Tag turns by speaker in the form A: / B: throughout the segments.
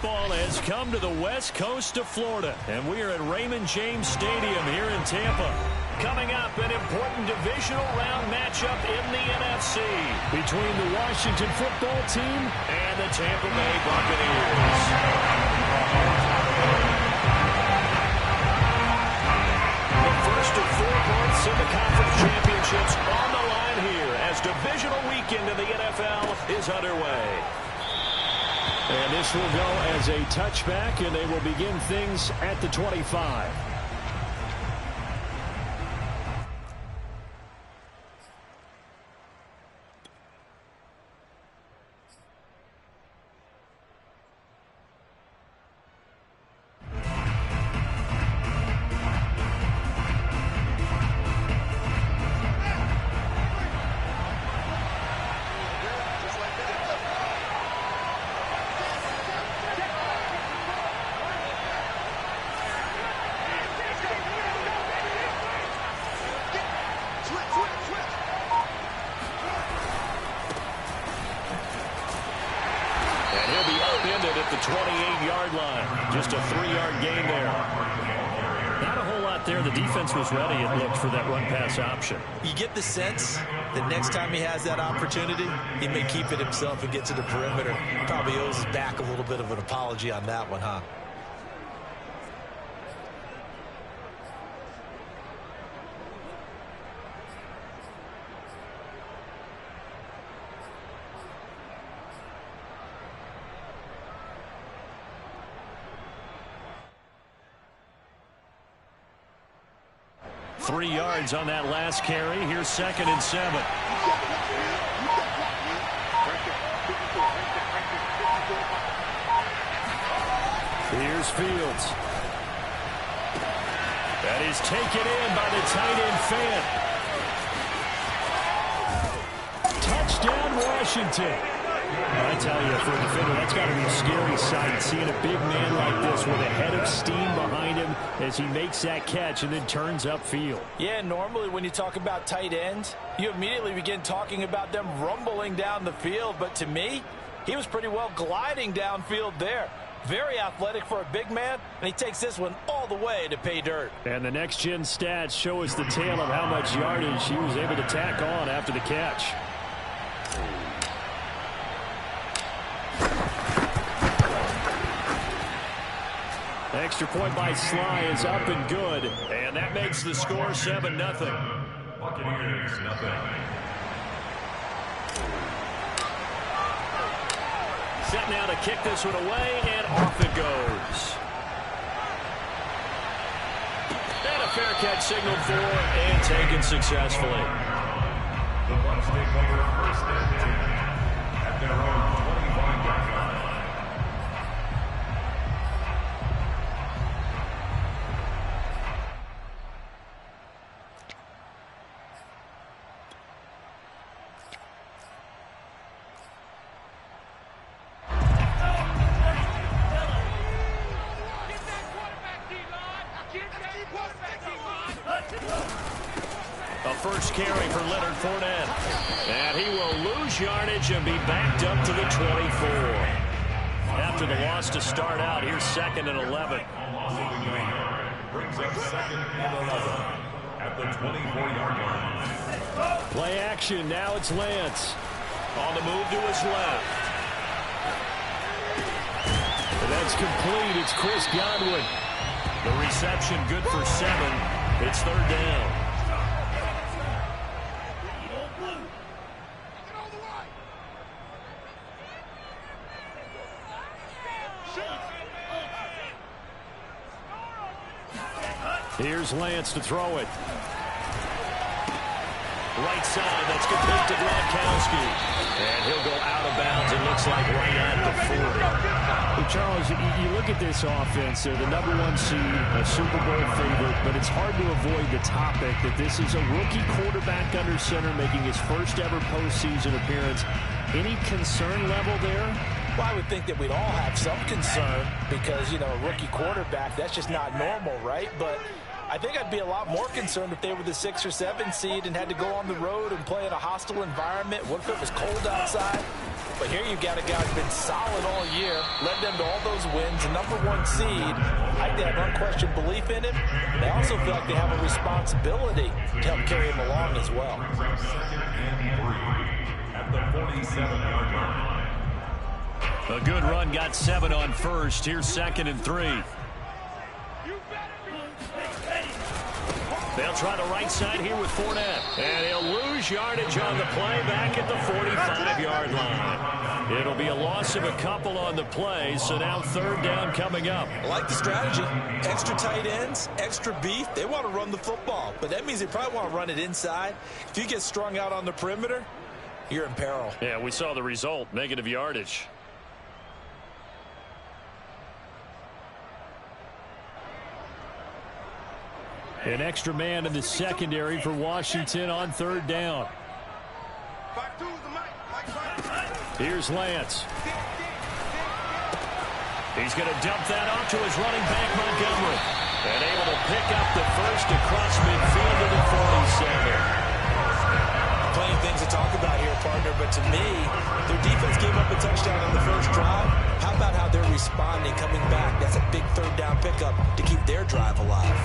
A: football has come to the west coast of Florida, and we are at Raymond James Stadium here in Tampa. Coming up, an important divisional round matchup in the NFC between the Washington football team and the Tampa Bay Buccaneers. The first of 4 months in the conference championships on the line here as divisional weekend in the NFL is underway. And this will go as a touchback, and they will begin things at the 25. At the 28-yard line. Just a 3-yard gain there. Not a whole lot there. The defense was ready, it looked, for that run-pass option.
B: You get the sense that next time he has that opportunity, he may keep it himself and get to the perimeter. Probably owes his back a little bit of an apology on that one, huh?
A: Three yards on that last carry. Here's 2nd and 7. Here's Fields. That is taken in by the tight end Fant. Touchdown, Washington. I tell you, for a defender, that's got to be a scary sight, seeing a big man like this with a head of steam behind him as he makes that catch and then turns upfield.
C: Yeah, normally when you talk about tight ends, you immediately begin talking about them rumbling down the field. But to me, he was pretty well gliding downfield there. Very athletic for a big man, and he takes this one all the way to pay dirt.
A: And the next-gen stats show us the tale of how much yardage he was able to tack on after the catch. Extra point by Sly is up and good. And that makes the score 7-0. Buccaneers, nothing. Set now to kick this one away, and off it goes. And a fair catch signaled for and taken successfully. The Bucs take over 1st and 10 at their own 25-yard line. A first carry for Leonard Fournette. And he will lose yardage and be backed up to the 24. After the loss to start out, here's 2nd and 11. Brings up 2nd and 11 at the 24-yard line. Play action. Now it's Lance. On the move to his left. And that's complete. It's Chris Godwin. The reception good for 7. It's 3rd down. Here's Lance to throw it. Right side, that's complete to Gronkowski. And he'll go out of bounds, it looks like, right at the 40.
D: Well, Charles, you look at this offense, they're the #1 seed, a Super Bowl favorite, but it's hard to avoid the topic that this is a rookie quarterback under center making his first ever postseason appearance. Any concern level there?
C: Well, I would think that we'd all have some concern because, you know, a rookie quarterback, that's just not normal, right? But I think I'd be a lot more concerned if they were the 6 or 7 seed and had to go on the road and play in a hostile environment. What if it was cold outside? But here you've got a guy who's been solid all year, led them to all those wins, a #1 seed. I think they have unquestioned belief in him. They also feel like they have a responsibility to help carry him along as well.
E: At the 47-yard line.
A: A good run, got 7 on first. Here's 2nd and 3. They'll try the right side here with Fournette. And he'll lose yardage on the play back at the 45-yard line. It'll be a loss of a couple on the play, so now 3rd down coming up.
B: I like the strategy. Extra tight ends, extra beef. They want to run the football, but that means they probably want to run it inside. If you get strung out on the perimeter, you're in peril.
A: Yeah, we saw the result, negative yardage.
D: An extra man in the secondary for Washington on 3rd down. Here's Lance.
A: He's going to dump that off to his running back, Montgomery. And able to pick up the first across midfield to the 47.
B: Plenty of things to talk about here, partner, but to me, their defense gave up a touchdown on the first drive. How about how they're responding, coming back? That's a big 3rd down pickup to keep their drive alive.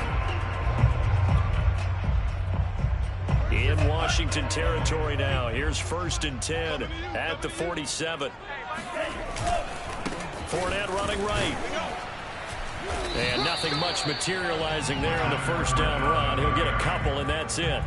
A: In Washington territory now. Here's 1st and 10 at the 47. Fournette running right. And nothing much materializing there on the 1st down run. He'll get a couple, and that's it.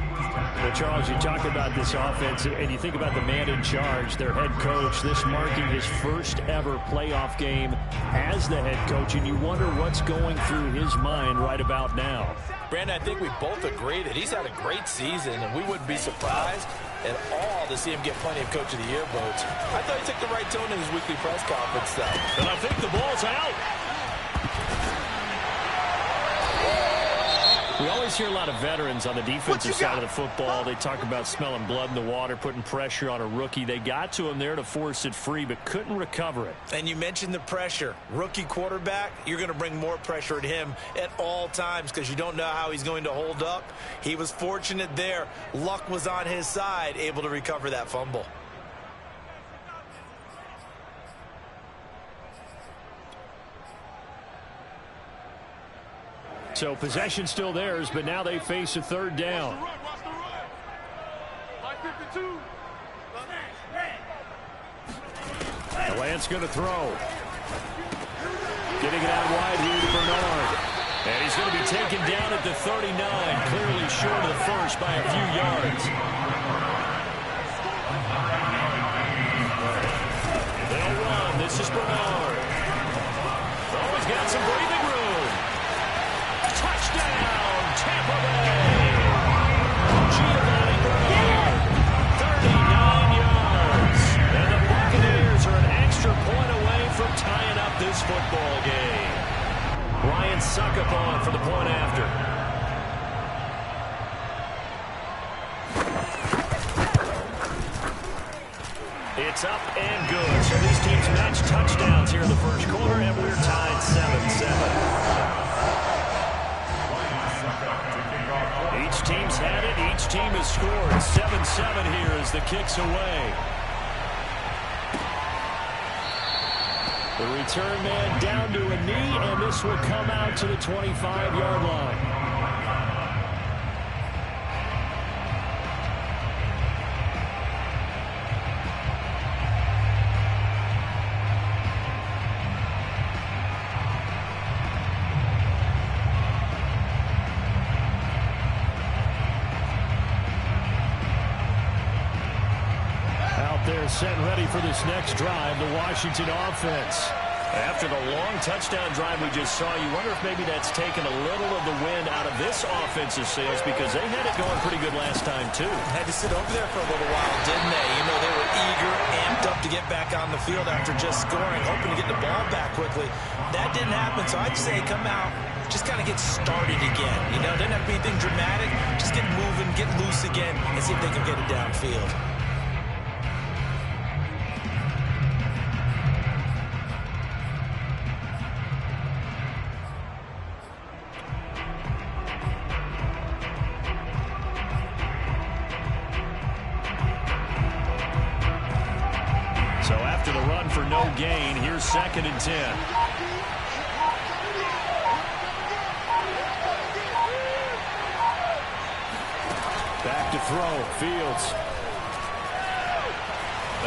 D: Well, Charles, you talk about this offense, and you think about the man in charge, their head coach, this marking his first ever playoff game as the head coach, and you wonder what's going through his mind right about now.
C: Brandon, I think we both agree that he's had a great season, and we wouldn't be surprised at all to see him get plenty of Coach of the Year votes. I thought he took the right tone in his weekly press conference, though.
A: And I think the ball's out.
D: We always hear a lot of veterans on the defensive side of the football. They talk about smelling blood in the water, putting pressure on a rookie. They got to him there to force it free, but couldn't recover it.
B: And you mentioned the pressure. Rookie quarterback, you're going to bring more pressure at him at all times because you don't know how he's going to hold up. He was fortunate there. Luck was on his side, able to recover that fumble.
D: So possession still theirs, but now they face a 3rd down. Lance going to throw. Getting it out wide here to Bernard.
A: And he's going to be taken down at the 39, clearly short of the first by a few yards. They'll run. This is Bernard. Oh, he's got some breathing room. Touchdown, Tampa Bay. Giovanni Bernard, 39 yards. And the Buccaneers are an extra point away from tying up this football game. Ryan Suckathon for the point after. It's up and good. So these teams match touchdowns here in the first quarter, and we're tied 7-7. Each team's had it. Each team has scored. 7-7 here as the kick's away.
D: The return man down to a knee, and this will come out to the 25-yard line. Set and ready for this next drive, the Washington offense.
A: After the long touchdown drive we just saw, you wonder if maybe that's taken a little of the wind out of this offensive sails because they had it going pretty good last time, too.
B: Had to sit over there for a little while, didn't they? You know, they were eager, amped up to get back on the field after just scoring, hoping to get the ball back quickly. That didn't happen, so I'd say come out, just kind of get started again. You know, didn't have to be anything dramatic. Just get moving, get loose again, and see if they can get it downfield.
A: after the run for no gain. Here's 2nd and 10.
D: Back to throw. Fields.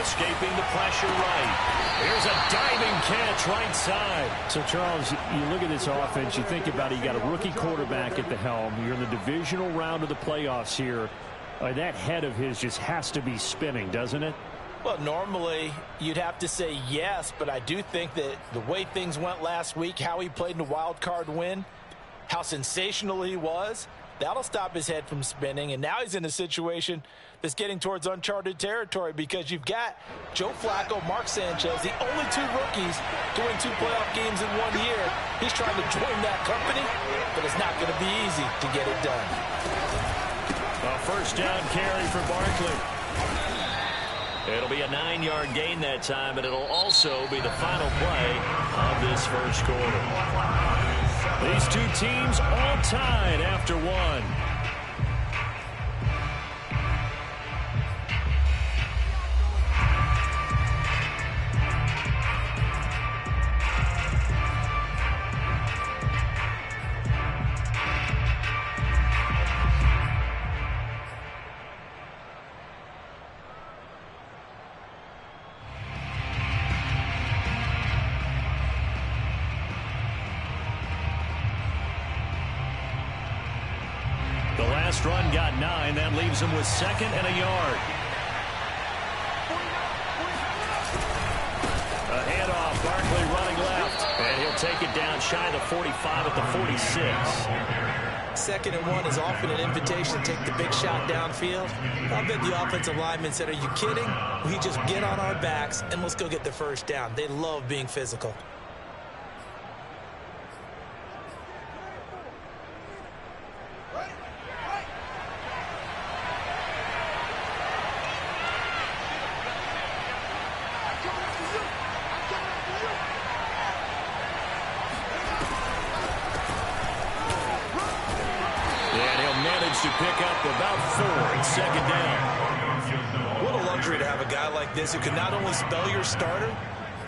A: Escaping the pressure right. Here's a diving catch right side.
D: So, Charles, you look at this offense, you think about it, you got a rookie quarterback at the helm. You're in the divisional round of the playoffs here. That head of his just has to be spinning, doesn't it?
C: Well, normally you'd have to say yes, but I do think that the way things went last week, how he played in the wild card win, how sensational he was, that'll stop his head from spinning. And now he's in a situation that's getting towards uncharted territory because you've got Joe Flacco, Mark Sanchez, the only 2 rookies to win 2 playoff games in 1 year. He's trying to join that company, but it's not going to be easy to get it done.
A: A first down carry for Barkley. It'll be a 9-yard gain that time, but it'll also be the final play of this first quarter. These 2 teams all tied after 1. The last run got 9. That leaves him with 2nd and a yard. A handoff. Barkley running left. And he'll take it down shy of the 45 at the 46.
B: 2nd and 1 is often an invitation to take the big shot downfield. I bet the offensive lineman said, are you kidding? We just get on our backs and let's go get the first down. They love being physical.
A: To pick up about 4 and 2nd down.
B: What a luxury to have a guy like this who can not only spell your starter,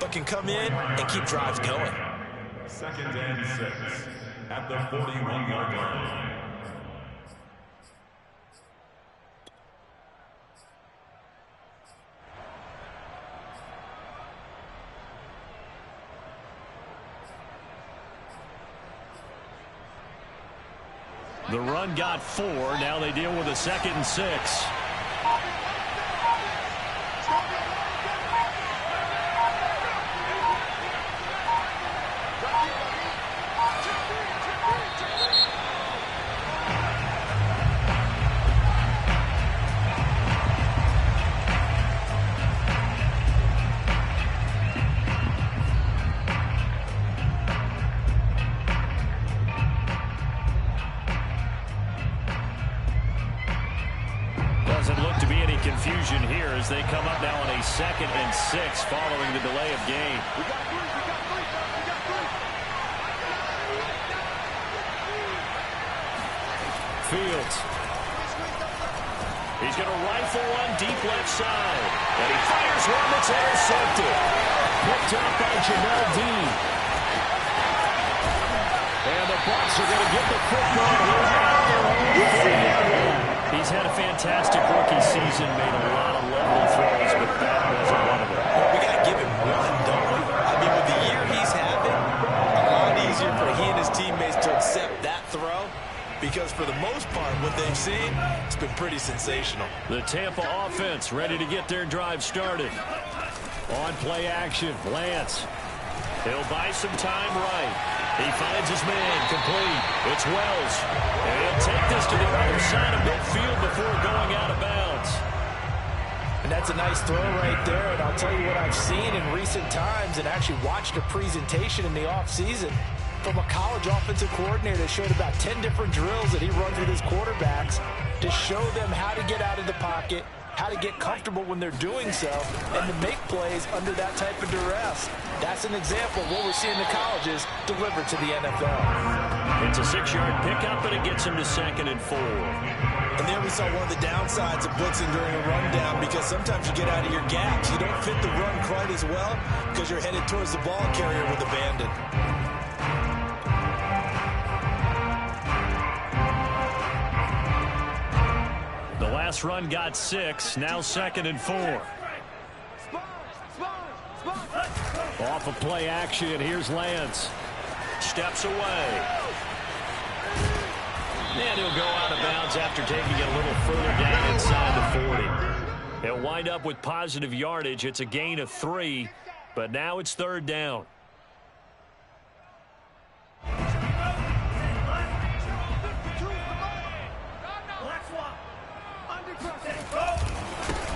B: but can come in and keep drives going.
E: 2nd and 6 at the 41-yard line.
A: The run got 4. Now they deal with a 2nd and 6. Doesn't look to be any confusion here as they come up now on a 2nd and 6 following the delay of game. Fields. He's going to rifle one deep left side. And he fires one that's intercepted. Picked up by Jamel Dean. And the Bucs are going to get the football here. He's had a fantastic rookie season, made a lot of lovely throws, but that wasn't one of them.
B: We got to give him one, don't we? I mean, with the year he's having, a lot easier for he and his teammates to accept that throw because for the most part, what they've seen, it's been pretty sensational.
A: The Tampa offense ready to get their drive started. On play action, Lance. He'll buy some time right. He finds his man, complete. It's Wells. And he'll take this to the other side of midfield before going out of bounds.
C: And that's a nice throw right there. And I'll tell you what I've seen in recent times and actually watched a presentation in the offseason from a college offensive coordinator that showed about 10 different drills that he runs with his quarterbacks to show them how to get out of the pocket, how to get comfortable when they're doing so, and to make plays under that type of duress. That's an example of what we're seeing the colleges deliver to the NFL.
A: It's a 6-yard pickup, and it gets him to 2nd and 4.
B: And there we saw one of the downsides of blitzing during a rundown, because sometimes you get out of your gaps. You don't fit the run quite as well because you're headed towards the ball carrier with abandon.
A: The last run got 6. Now 2nd and 4.
D: Off of play action, here's Lance.
A: Steps away. And he'll go out of bounds after taking it a little further down inside the 40. They'll wind up with positive yardage. It's a gain of 3, but now it's 3rd down.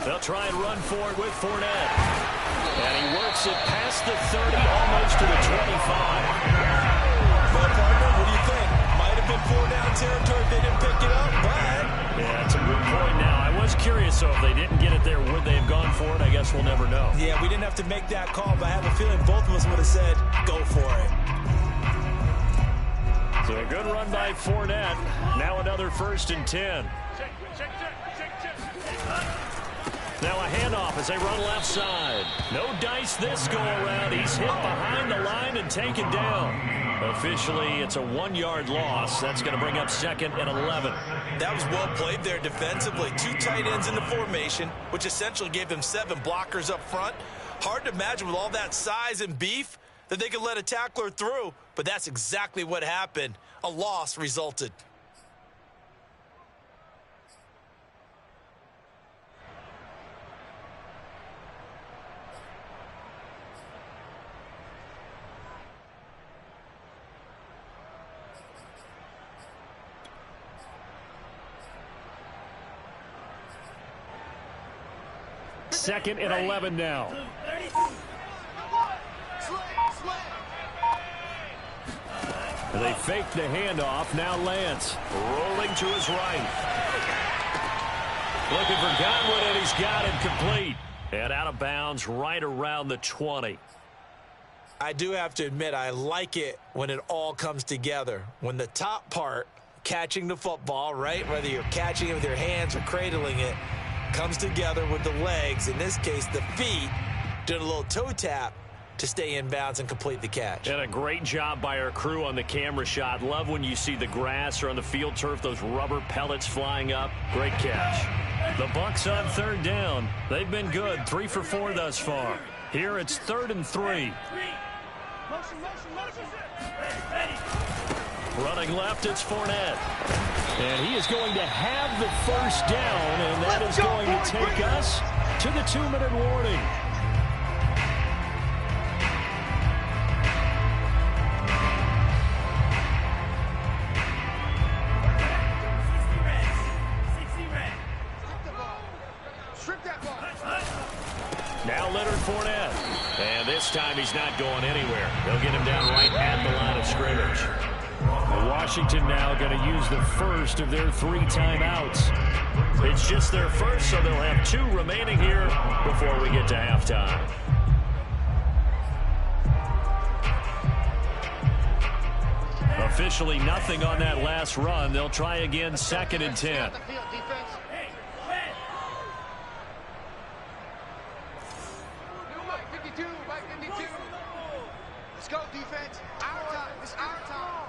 A: They'll try and run for it with Fournette. And he works it past the 30, almost to the 25.
B: Well, partner, what do you think? Might have been 4-down territory if they didn't pick it up, but...
A: Yeah, it's a moot point now. I was curious, so if they didn't get it there, would they have gone for it? I guess we'll never know.
B: Yeah, we didn't have to make that call, but I have a feeling both of us would have said, go for it.
A: So a good run by Fournette. Now another 1st and 10. Now a handoff as they run left side. No dice this go around. He's hit behind the line and taken down. Officially, it's a 1-yard loss. That's going to bring up 2nd and 11.
B: That was well played there defensively. 2 tight ends in the formation, which essentially gave them 7 blockers up front. Hard to imagine with all that size and beef that they could let a tackler through, but that's exactly what happened. A loss resulted.
D: Second and 11 now. They fake the handoff. Now Lance
A: rolling to his right. Looking for Godwin, and he's got it complete. And out of bounds right around the 20.
B: I do have to admit, I like it when it all comes together. When the top part, catching the football, right, whether you're catching it with your hands or cradling it, comes together with the legs, in this case the feet, doing a little toe tap to stay in bounds and complete the catch.
A: And a great job by our crew on the camera shot. Love when you see the grass or on the field turf, those rubber pellets flying up. Great catch. The Bucs on 3rd down. They've been good, 3 for 4 thus far. Here it's 3rd and 3. Running left, it's Fournette.
D: And he is going to have the 1st down, and that is going to take us to the 2-minute warning.
A: Now Leonard Fournette. And this time he's not going anywhere. They'll get him down right at the line of scrimmage.
D: Washington now going to use the first of their 3 timeouts.
A: It's just their first, so they'll have 2 remaining here before we get to halftime. Officially nothing on that last run. They'll try again, 2nd and 10.
F: Let's go, defense. Our time. It's our time.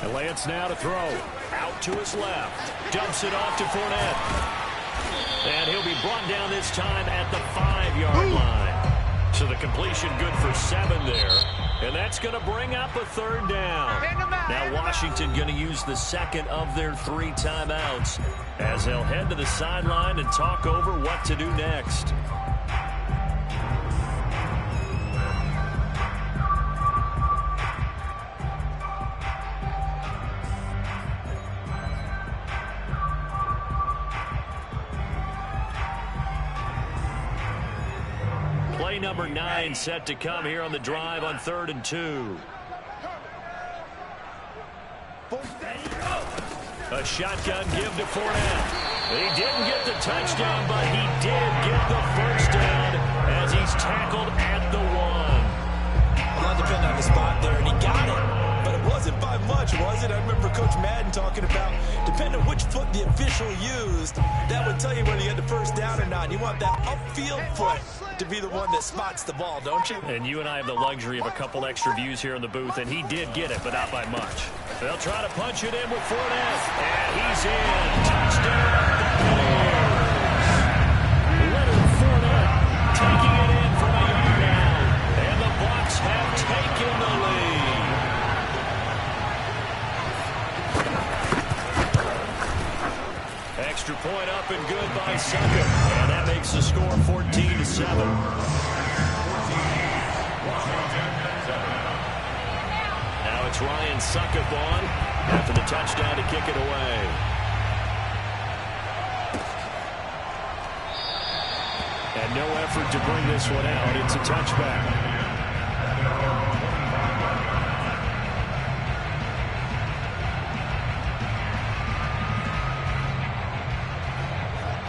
D: And Lance now to throw.
A: Out to his left. Dumps it off to Fournette. And he'll be brought down this time at the 5-yard line. So the completion good for 7 there. And that's going to bring up a 3rd down. Now Washington going to use the 2nd of their 3 timeouts as they'll head to the sideline and talk over what to do next. Play number 9 set to come here on the drive on 3rd and 2. A shotgun give to Fournette. He didn't get the touchdown, but he did get the 1st down as he's tackled at the 1.
B: much, was it? I remember Coach Madden talking about, depending on which foot the official used, that would tell you whether you had the first down or not. You want that upfield foot to be the one that spots the ball, don't you?
A: And you and I have the luxury of a couple extra views here in the booth, and he did get it, but not by much. They'll try to punch it in with Fournette, and he's in. Touchdown, Buccaneers. Leonard Fournette taking it in from a yard down, and the Bucs have taken the lead. Extra point up and good by Succop, and that makes the score 14-7. Now it's Ryan Succop on after the touchdown to kick it away. And no effort to bring this one out. It's a touchback.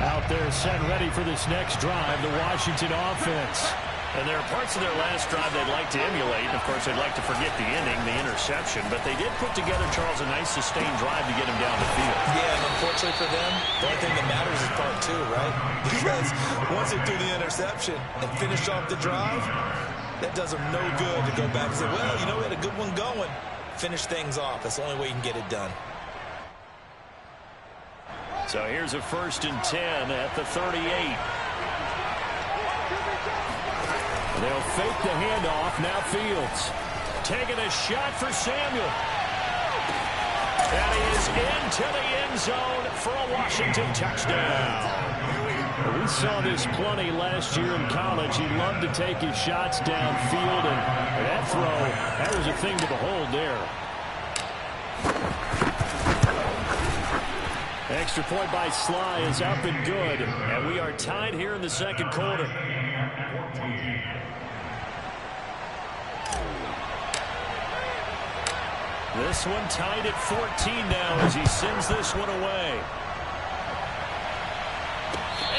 A: Out there set ready for this next drive, the Washington offense. And there are parts of their last drive they'd like to emulate. And of course, they'd like to forget the inning, the interception. But they did put together, Charles, a nice sustained drive to get him down the field.
B: Yeah, and unfortunately for them, the only thing that matters is part two, right? Because once they do the interception and finish off the drive, that does them no good to go back and say, well, you know, we had a good one going. Finish things off. That's the only way you can get it done.
A: So here's a 1st and 10 at the 38. They'll fake the handoff. Now Fields taking a shot for Samuel. That is into the end zone for a Washington touchdown. We saw this plenty last year in college. He loved to take his shots downfield, and that throw, that was a thing to behold there. Extra point by Sly is up and good, and we are tied here in the second quarter. This one tied at 14 now as he sends this one away.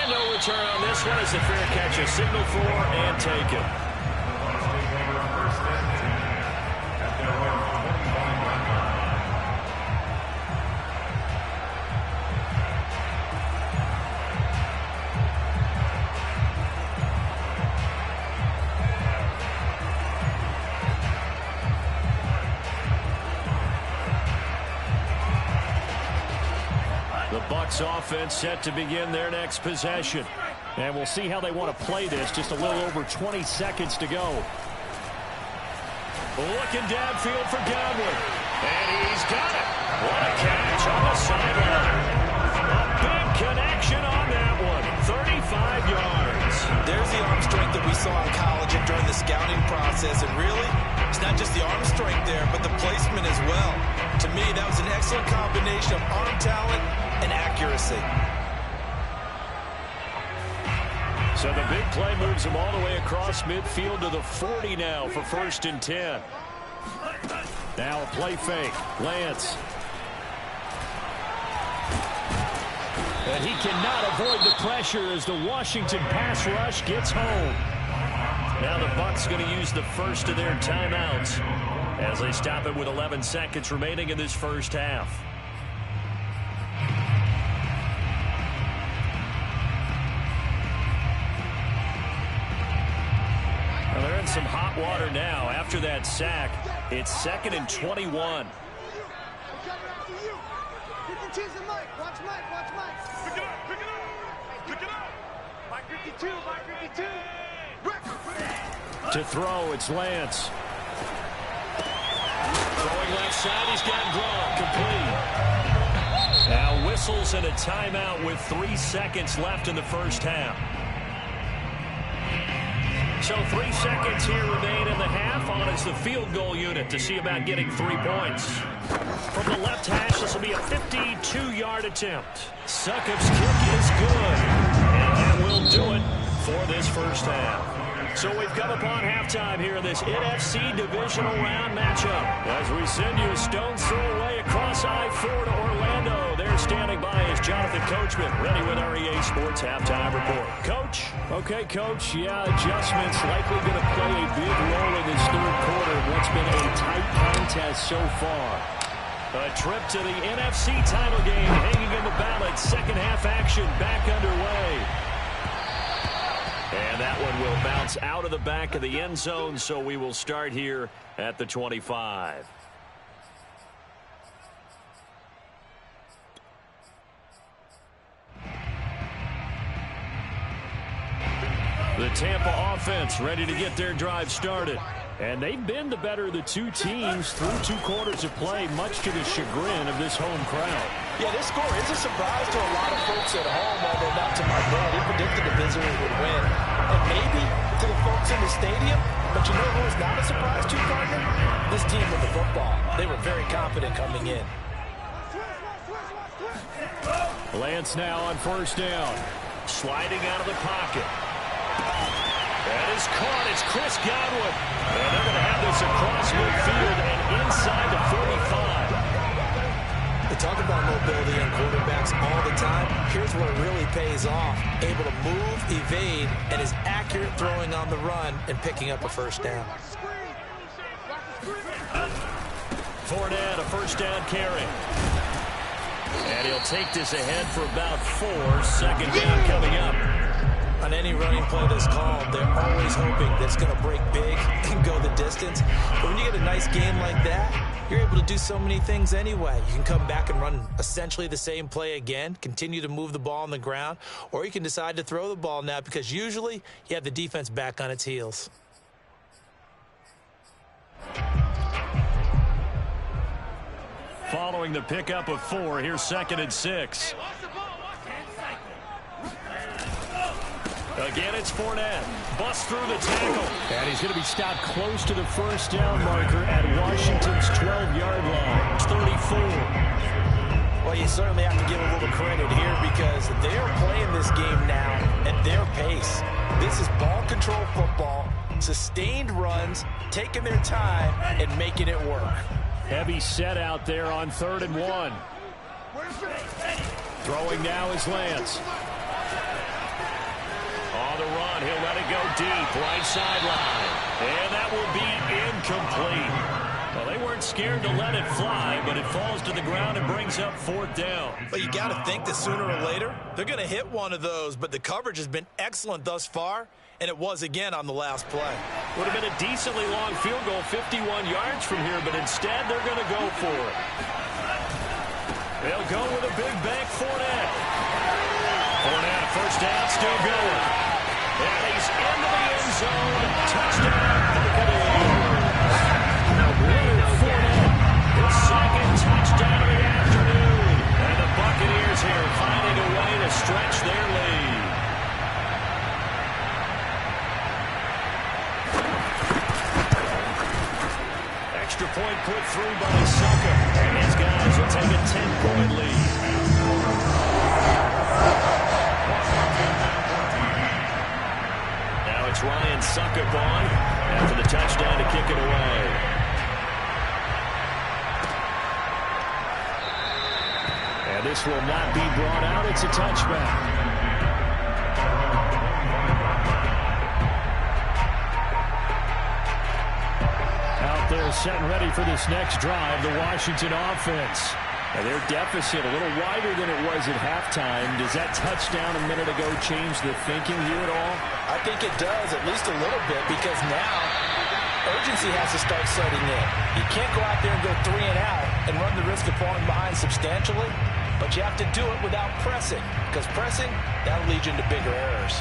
A: And no return on this one as the fair catch is signaled for and taken. Bucs offense set to begin their next possession. And we'll see how they want to play this. Just a little over 20 seconds to go. Looking downfield for Godwin. And he's got it. What a catch on the sideline. A big connection on that one. 35 yards.
B: There's the arm strength that we saw in college and during the scouting process. And really, it's not just the arm strength there, but the placement as well. To me, that was an excellent combination of arm talent and accuracy.
A: So the big play moves him all the way across midfield to the 40 now for 1st and 10. Now a play fake. Lance. And he cannot avoid the pressure as the Washington pass rush gets home. Now the Bucs going to use the first of their timeouts as they stop it with 11 seconds remaining in this first half. Well, they're in some hot water now. After that sack, it's 2nd and 21.
F: Watch Mike. Pick it up. Mike 52.
A: To throw, it's Lance. Throwing left side, he's got Gronk, complete. Now whistles and a timeout with 3 seconds left in the first half. So 3 seconds here remain in the half. On is the field goal unit to see about getting 3 points. From the left hash, this will be a 52-yard attempt. Succop's kick is good. And that will do it for this first half. So we've come upon halftime here in this NFC Divisional Round matchup. As we send you a stone's throw away across I-4 to Orlando. There standing by is Jonathan Coachman, ready with our EA Sports Halftime Report. Coach? Okay, Coach. Yeah, adjustments likely going to play a big role in this third quarter of what's been a tight contest so far. A trip to the NFC title game hanging in the balance. Second half action back underway. And that one will bounce out of the back of the end zone, so we will start here at the 25. The Tampa offense ready to get their drive started.
D: And they've been the better of the two teams through 2 quarters of play, much to the chagrin of this home crowd.
C: Yeah, this score is a surprise to a lot of folks at home, although not to my dad. He predicted the visitors would win. And maybe to the folks in the stadium, but you know who was not a surprise to, partner? This team with the football. They were very confident coming in.
D: Lance now on first down.
A: Sliding out of the pocket. That is caught. It's Chris Godwin. And they're going to have this across midfield and inside the 45.
B: They talk about mobility in quarterbacks all the time. Here's where it really pays off. Able to move, evade, and is accurate throwing on the run and picking up a first down.
A: Fournette, a first down carry. And he'll take this ahead for about 4. Second down coming up.
B: On any running play that's called, they're always hoping that it's going to break big and go the distance. But when you get a nice game like that, you're able to do so many things anyway. You can come back and run essentially the same play again, continue to move the ball on the ground, or you can decide to throw the ball now because usually you have the defense back on its heels.
A: Following the pickup of 4, here's 2nd and 6. Again, it's Fournette. Bust through the tackle.
D: And he's going to be stopped close to the first down marker at Washington's 12-yard line.
A: 34.
C: Well, you certainly have to give a little credit here because they're playing this game now at their pace. This is ball control football, sustained runs, taking their time, and making it work.
D: Heavy set out there on 3rd and 1. Throwing now is Lance.
A: On the run, he'll let it go deep, right sideline. And that will be incomplete. Well, they weren't scared to let it fly, but it falls to the ground and brings up 4th down.
B: But you got to think that sooner or later, they're going to hit one of those, but the coverage has been excellent thus far, and it was again on the last play.
A: Would have been a decently long field goal, 51 yards from here, but instead they're going to go for it. They'll go with a big bank Fournette. Fournette, first down, still going. And he's into the end zone. Touchdown, Buccaneers. Leonard Fournette, his 2nd touchdown of the afternoon. And the Buccaneers here finding a way to stretch their lead. Extra point put through by Sucker. And his guys will take a 10-point lead. Now it's Ryan Suckup on after the touchdown to kick it away.
D: And this will not be brought out. It's a touchback. They're set and ready for this next drive, the Washington offense. And their deficit a little wider than it was at halftime. Does that touchdown a minute ago change the thinking here at all?
C: I think it does, at least a little bit, because now urgency has to start setting in. You can't go out there and go 3 and out and run the risk of falling behind substantially, but you have to do it without pressing, because pressing, that'll lead you into bigger errors.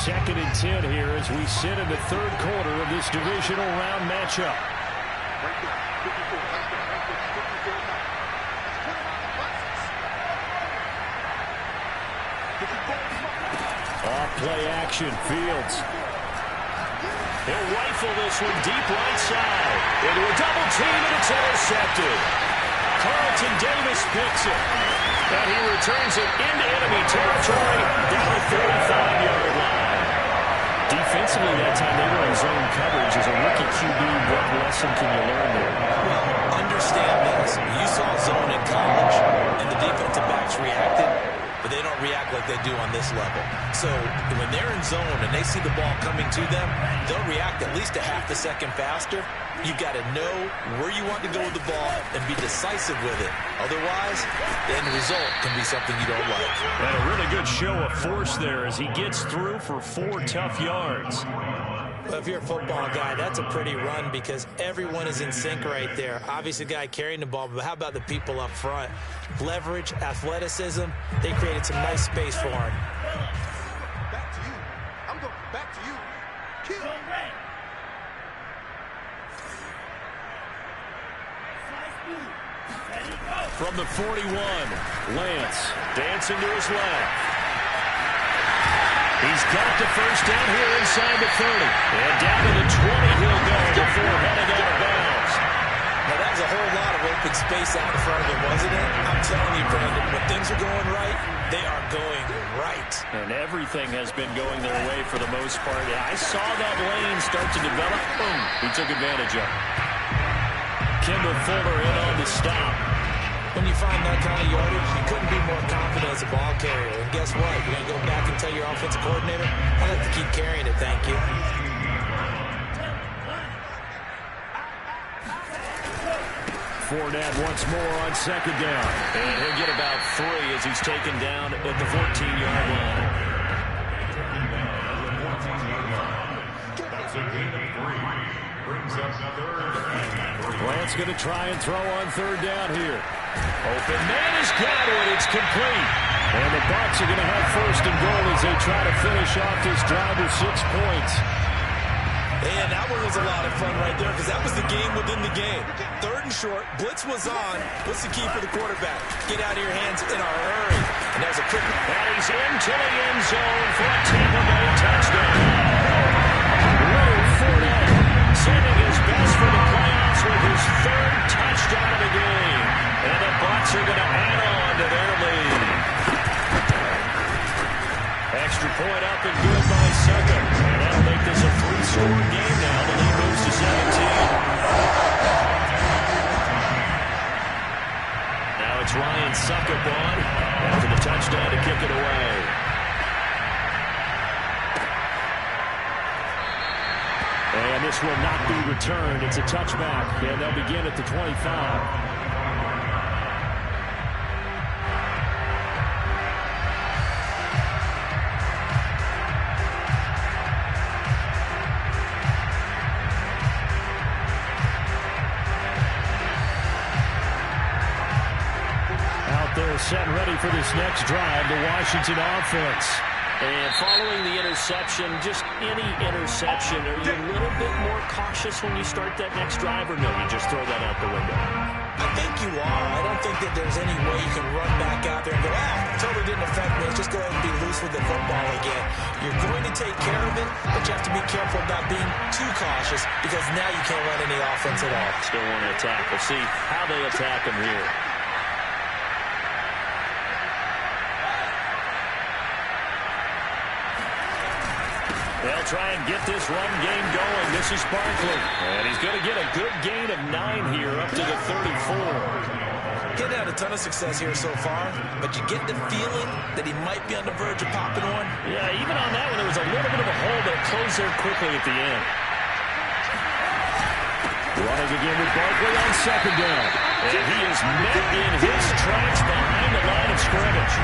D: Second and 10 here as we sit in the 3rd quarter of this divisional round matchup. Off play action, Fields.
A: He'll rifle this one deep right side. Into a double team, and it's intercepted. Carlton Davis picks it. And he returns it into enemy territory down the 35-yard line. Defensively, that time they were in zone coverage. As a rookie QB, what lesson can you learn there?
B: Well, understand this. You saw zone in college, and the defensive backs react like they do on this level. So when they're in zone and they see the ball coming to them, they'll react at least a half a second faster. You've got to know where you want to go with the ball and be decisive with it. Otherwise, the end result can be something you don't like.
A: And a really good show of force there as he gets through for 4 tough yards.
B: Well, if you're a football guy, that's a pretty run because everyone is in sync right there. Obviously, the guy carrying the ball, but how about the people up front? Leverage, athleticism, they created some nice space for him.
F: Back to you. I'm going back to you. Kill.
A: From the 41, Lance dancing to his left. He's got the first down here inside the 30. And down to the 20 he'll go before heading out of bounds.
B: Now, that was a whole lot of open space out in front of him, wasn't it? I'm telling you, Brandon, when things are going right, they are going right.
A: And everything has been going their way for the most part. I saw that lane start to develop. Boom. He took advantage of it. Kimball Fuller in on the stop.
B: When you find that kind of yardage, you couldn't be more confident as a ball carrier. And guess what? You're going to go back and tell your offensive coordinator, I'd like to keep carrying it, thank you.
D: Fournette once more on second down.
A: And he'll get about 3 as he's taken down at the 14-yard line.
E: That's a gain of 3. Brings up 3rd.
D: Grant's going to try and throw on third down here.
A: Open man has got it. It's complete.
D: And the Bucs are going to have first and goal as they try to finish off this drive with 6 points.
B: And that one was a lot of fun right there because that was the game within the game. 3rd and short, blitz was on. What's the key for the quarterback? Get out of your hands in a hurry. And there's a quick...
A: And he's into the end zone for a Tampa Bay touchdown. Leonard Fournette sending his best for the playoffs with his 3rd touchdown of the game. And the Bucs are going to add on to their lead. Extra point up and good by Suckup. And that'll make this a 3-score game now. The lead moves to 17. Now it's Ryan Suckup on after the touchdown to kick it away.
D: And this will not be returned. It's a touchback, and they'll begin at the 25. They're set and ready for this next drive, the Washington offense.
A: And following the interception, just any interception, are you a little bit more cautious when you start that next drive, or no, you just throw that out the window?
B: I think you are. I don't think that there's any way you can run back out there and go, totally didn't affect me. Let's just go ahead and be loose with the football again. You're going to take care of it, but you have to be careful about being too cautious because now you can't run any offense at all.
A: Still want to attack. We'll see how they attack him here. They'll try and get this run game going. This is Barkley. And he's going to get a good gain of 9 here up to the 34.
B: Getting had a ton of success here so far, but you get the feeling that he might be on the verge of popping one.
A: Yeah, even on that one, there was a little bit of a hole that closed there quickly at the end.
D: Running again with Barkley on second down.
A: And he is met in his tracks behind the line of scrimmage.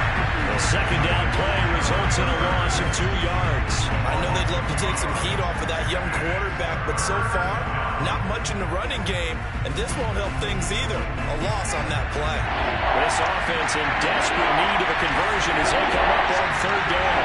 A: The second down play results in a loss of 2 yards.
B: I know they'd love to take some heat off of that young quarterback, but so far, not much in the running game, and this won't help things either. A loss on that play.
A: This offense in desperate need of a conversion as they come up on third down.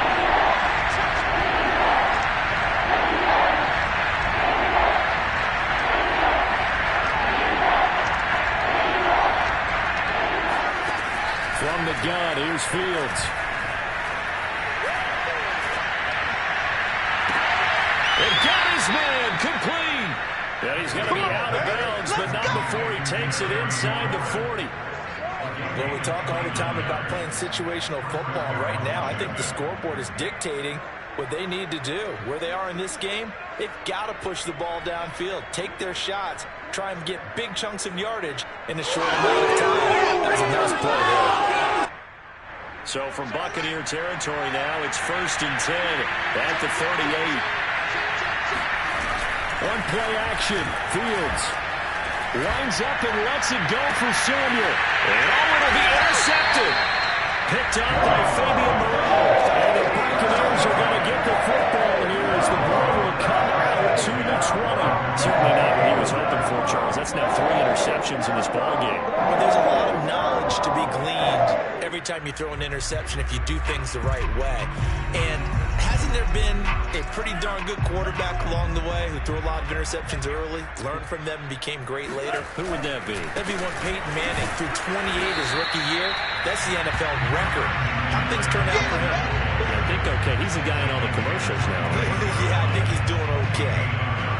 D: From the gun, here's Fields.
A: And got his man complete. And he's going to be out of bounds, but not before he takes it inside the 40.
C: Well, we talk all the time about playing situational football. Right now, I think the scoreboard is dictating what they need to do. Where they are in this game, they've got to push the ball downfield, take their shots, try and get big chunks of yardage in a short amount of time. That's a nice play there.
A: So from Buccaneer territory now, it's 1st and 10 at the 38.
D: One play action. Fields lines up and lets it go for Samuel.
A: And it'll be intercepted. Picked up by Fabian Moreau. And the Buccaneers are going to get the football here as the ball will come out to the 20. Certainly not what he was hoping for, Charles. That's now 3 interceptions in this ball game.
B: But there's a lot of knowledge to be gleaned every time you throw an interception if you do things the right way. And hasn't there been a pretty darn good quarterback along the way who threw a lot of interceptions early, learned from them, and became great later?
A: Who would that be?
B: That'd be one Peyton Manning threw 28 his rookie year. That's the NFL record. How things turn out for him?
A: I think okay. He's the guy in all the commercials now. Right?
B: Yeah, I think he's doing okay.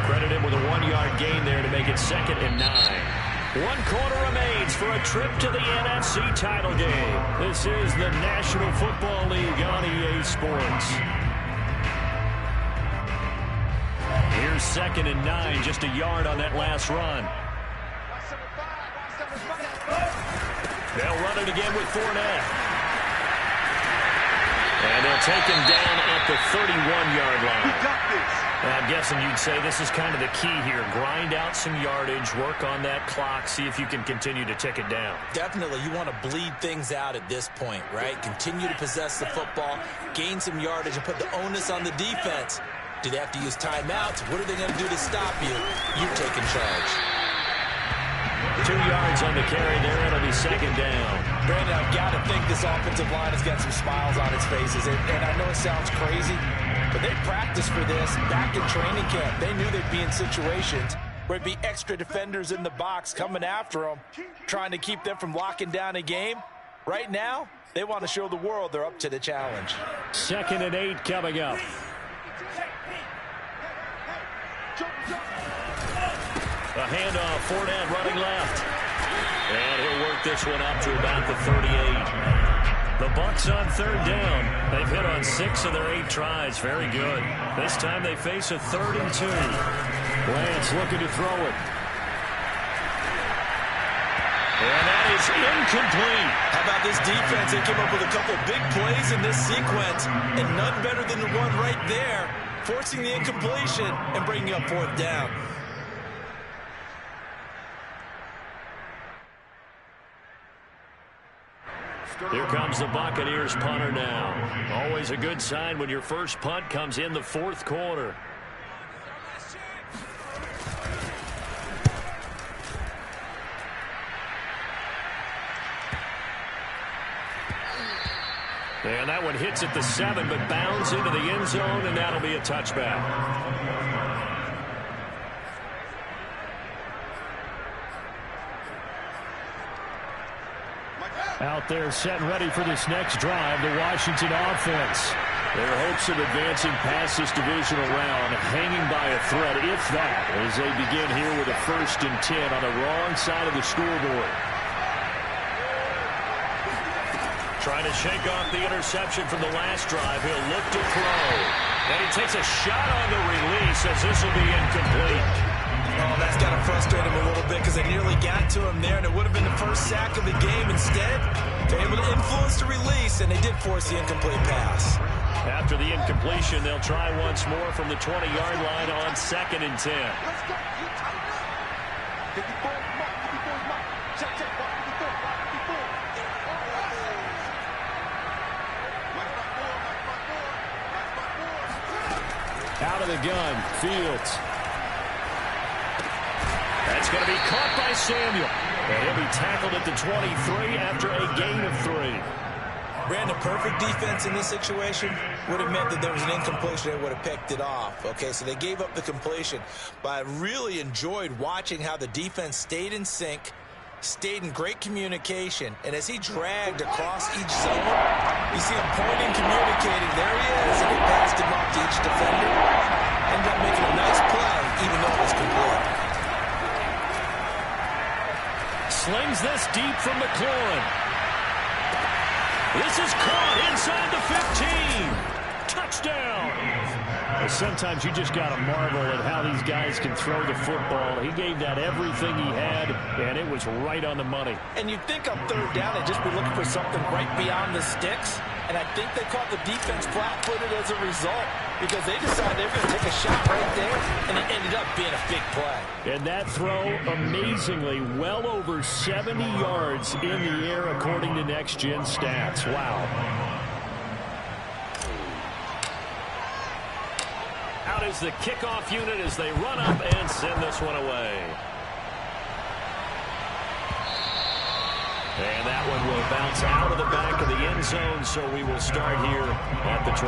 A: Credit him with a 1-yard gain there to make it 2nd and 9. 1 quarter remains for a trip to the NFC title game. This is the National Football League on EA Sports. Here's 2nd and 9, just a yard on that last run. They'll run it again with Fournette. And they'll take him down at the 31-yard line. I'm guessing you'd say this is kind of the key here. Grind out some yardage, work on that clock, see if you can continue to tick it down.
B: Definitely. You want to bleed things out at this point, right? Continue to possess the football, gain some yardage, and put the onus on the defense. Do they have to use timeouts? What are they going to do to stop you? You're taking charge.
A: 2 yards on the carry there. It'll be 2nd down.
C: Brandon, I've got to think this offensive line has got some smiles on its faces. And I know it sounds crazy, but they practiced for this back in training camp. They knew they'd be in situations where it'd be extra defenders in the box coming after them, trying to keep them from locking down a game. Right now, they want to show the world they're up to the challenge.
D: 2nd and 8 coming up.
A: A handoff, Fournette running left. And he'll work this one up to about the 38. The Bucs on 3rd down. They've hit on 6 of their 8 tries. Very good. This time they face a 3rd and 2.
D: Lance looking to throw it.
A: And that is incomplete.
B: How about this defense? They came up with a couple big plays in this sequence, and none better than the one right there, forcing the incompletion and bringing up 4th down.
A: Here comes the Buccaneers punter now. Always a good sign when your first punt comes in the 4th quarter. And that one hits at the 7, but bounds into the end zone, and that'll be a touchback.
D: Out there set and ready for this next drive, the Washington offense. Their hopes of advancing past this divisional round hanging by a thread, if that, as they begin here with a 1st and 10 on the wrong side of the scoreboard.
A: Trying to shake off the interception from the last drive. He'll look to throw. And he takes a shot on the release as this will be incomplete.
B: Oh, that's got to frustrate him a little bit because they nearly got to him there, and it would have been the first sack of the game. Instead, they're able to influence the release, and they did force the incomplete pass.
A: After the incompletion, they'll try once more from the 20-yard line on 2nd and 10.
D: Out of the gun, Fields.
A: That's going to be caught by Samuel. And he'll be tackled at the 23 after a gain of 3.
B: Brandon, perfect defense in this situation would have meant that there was an incompletion. They would have picked it off. Okay, so they gave up the completion. But I really enjoyed watching how the defense stayed in sync, stayed in great communication. And as he dragged across each zone, you see him pointing, communicating. There he is. And he passed him off to each defender. Ended up making a nice play, even though it was complete.
A: Slings this deep from McLaurin. This is caught inside the 15. Touchdown.
D: Sometimes you just got to marvel at how these guys can throw the football. He gave that everything he had, and it was right on the money.
C: And you'd think on third down they'd just be looking for something right beyond the sticks. And I think they caught the defense flat-footed as a result because they decided they were going to take a shot right there, and it ended up being a big play.
D: And that throw, amazingly, well over 70 yards in the air according to Next Gen Stats. Wow.
A: Out is the kickoff unit as they run up and send this one away. And that one will bounce out of the back of the end zone, so we will start here at the 25.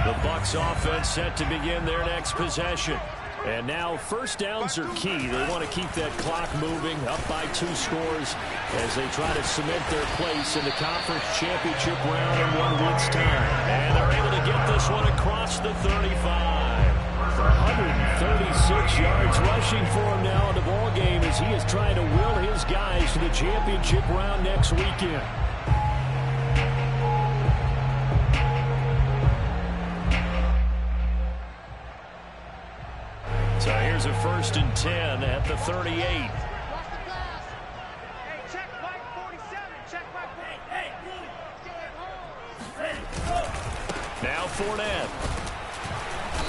A: The Bucs offense set to begin their next possession. And now first downs are key. They want to keep that clock moving, up by 2 scores as they try to cement their place in the conference championship round in 1 week's time. And they're able to get this one across the 35. 136 yards rushing for him now in the ball game as he is trying to will his guys to the championship round next weekend. So here's a 1st and 10 at the 38.
G: Hey, check Mike 47. Check Mike 48.
A: Now Fournette.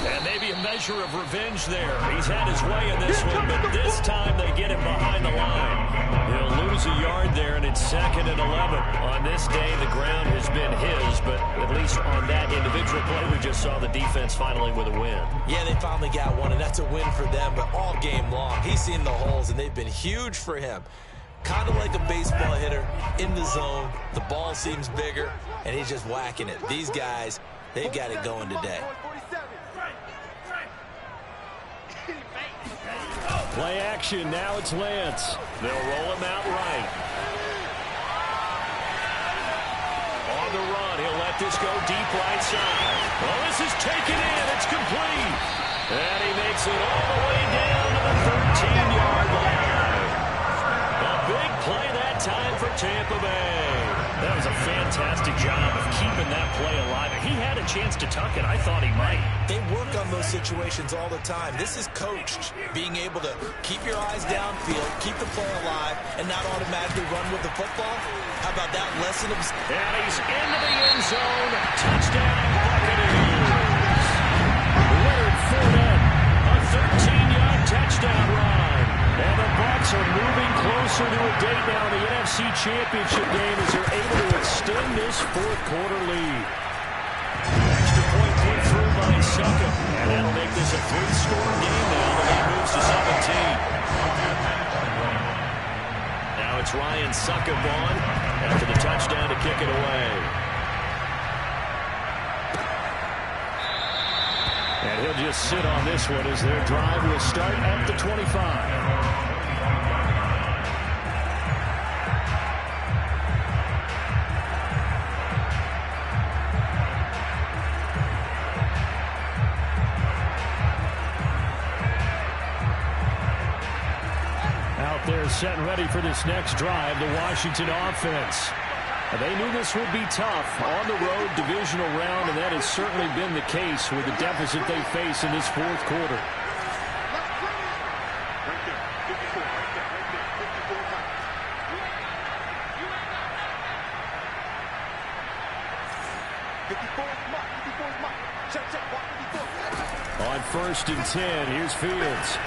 A: And maybe a measure of revenge there. He's had his way in this one, but this time they get him behind the line. He'll lose a yard there, and it's 2nd and 11. On this day, the ground has been his, but at least on that individual play, we just saw the defense finally with a win.
B: Yeah, they finally got one, and that's a win for them, but all game long, he's seen the holes, and they've been huge for him. Kind of like a baseball hitter in the zone. The ball seems bigger, and he's just whacking it. These guys, they've got it going today.
D: Play action. Now it's Lance.
A: They'll roll him out right. On the run, he'll let this go deep right side. Well, this is taken in. It's complete. And he makes it all the way down to the 13-yard line. A big play that time for Tampa Bay. That was a fantastic job of keeping that play alive. He had a chance to tuck it. I thought he might.
B: They work on those situations all the time. This is coached, being able to keep your eyes downfield, keep the play alive, and not automatically run with the football. How about that lesson of...
A: And he's into the end zone. Touchdown, Buccaneers.
D: Leonard Fournette.
A: A 13-yard touchdown run.
D: And the Bucs are moving closer to a date now in the NFC Championship game as they're able to extend this 4th quarter lead.
A: Extra point put through by Suckup. And that'll make this a 3-score game now. The lead moves to 17. Now it's Ryan Suckup on after the touchdown to kick it away.
D: And he'll just sit on this one as their drive will start at the 25. Out there set and ready for this next drive, the Washington offense. They knew this would be tough on the road divisional round, and that has certainly been the case with the deficit they face in this 4th quarter. On 1st and 10, here's Fields.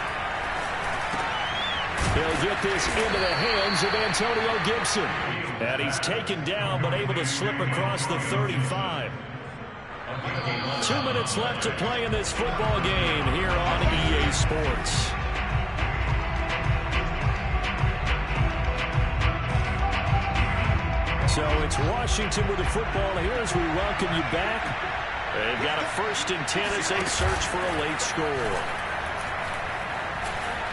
D: He'll get this into the hands of Antonio Gibson.
A: And he's taken down but able to slip across the 35. 2 minutes left to play in this football game here on EA Sports. So it's Washington with the football here as we welcome you back. They've got a 1st and 10 as they search for a late score.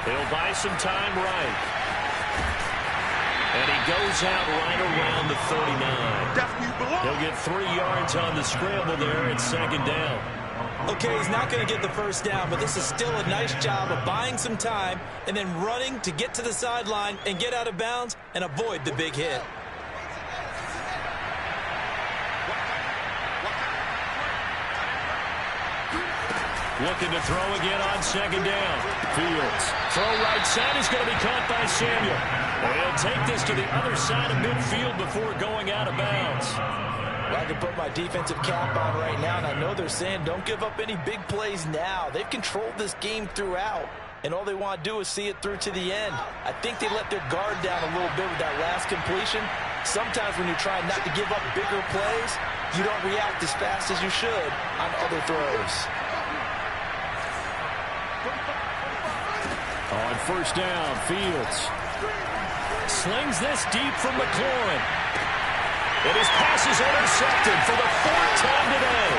A: He'll buy some time right. And he goes out right around the 39. He'll get 3 yards on the scramble there at 2nd down.
B: Okay, he's not going to get the first down, but this is still a nice job of buying some time and then running to get to the sideline and get out of bounds and avoid the big hit.
A: Looking to throw again on second down. Fields. Throw right side is going to be caught by Samuel. And he'll take this to the other side of midfield before going out of bounds.
C: Well, I can put my defensive cap on right now, and I know they're saying don't give up any big plays now. They've controlled this game throughout, and all they want to do is see it through to the end. I think they let their guard down a little bit with that last completion. Sometimes when you're trying not to give up bigger plays, you don't react as fast as you should on other throws.
D: On first down, Fields
A: slings this deep from McLaurin. And his pass is intercepted for the fourth time today.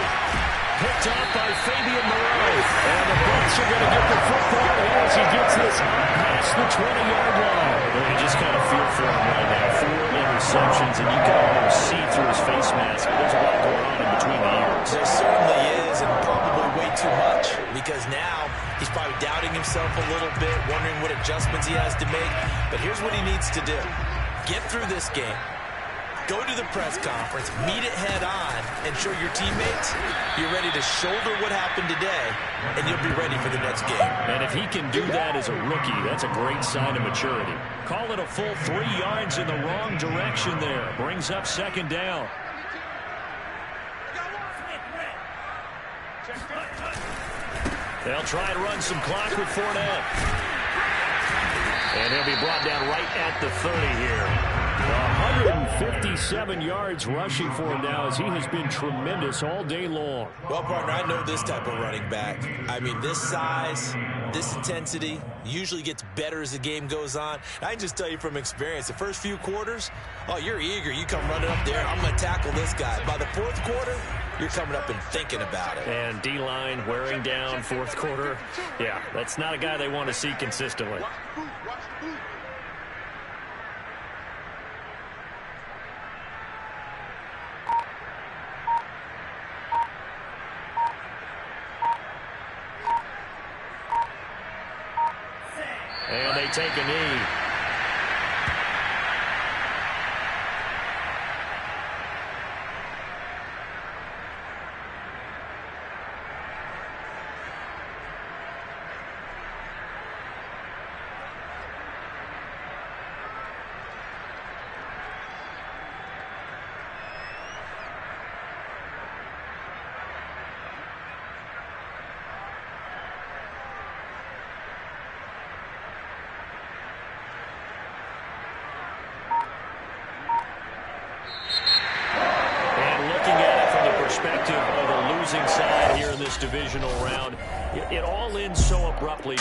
A: Picked up by Fabian Moreau. And the Bucs are going to get the football here as he gets this past the 20-yard line. Well, you just kind of feel for him right now. 4 interceptions, and you can almost see through his face mask. There's a lot going on in between the ears.
C: There certainly is, and probably way too much, because now he's probably doubting himself a little bit, wondering what adjustments he has to make. But here's what he needs to do. Get through this game. Go to the press conference, meet it head on, and show your teammates you're ready to shoulder what happened today, and you'll be ready for the next game.
A: And if he can do that as a rookie, that's a great sign of maturity. Call it a full 3 yards in the wrong direction there. Brings up second down. They'll try and run some clock with Fournette. And he'll be brought down right at the 30 here.
D: 157 yards rushing for him now as he has been tremendous all day long.
B: Well, partner, I know this type of running back. I mean, this size, this intensity usually gets better as the game goes on. I can just tell you from experience, the first few quarters, oh, you're eager. You come running up there, I'm going to tackle this guy. By the fourth quarter, you're coming up and thinking about it.
A: And D-line wearing down fourth quarter. Yeah, that's not a guy they want to see consistently. And they take a knee. Perspective of the losing side here in this divisional round. It all ends so abruptly.